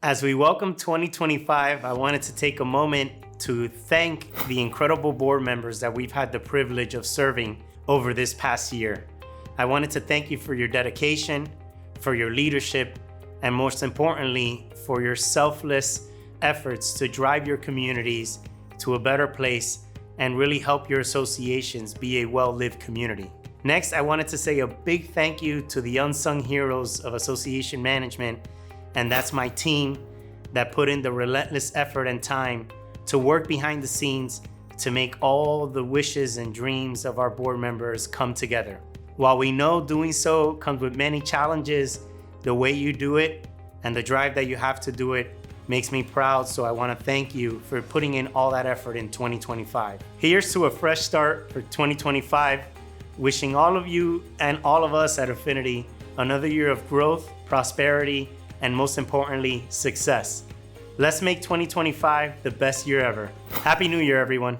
As we welcome 2025, I wanted to take a moment to thank the incredible board members that we've had the privilege of serving over this past year. I wanted to thank you for your dedication, for your leadership, and most importantly, for your selfless efforts to drive your communities to a better place and really help your associations be a well-lived community. Next, I wanted to say a big thank you to the unsung heroes of association management, and that's my team that put in the relentless effort and time to work behind the scenes to make all the wishes and dreams of our board members come together. While we know doing so comes with many challenges, the way you do it and the drive that you have to do it makes me proud, so I want to thank you for putting in all that effort in 2025. Here's to a fresh start for 2025, wishing all of you and all of us at Affinity another year of growth, prosperity, and most importantly, success. Let's make 2025 the best year ever. Happy New Year, everyone.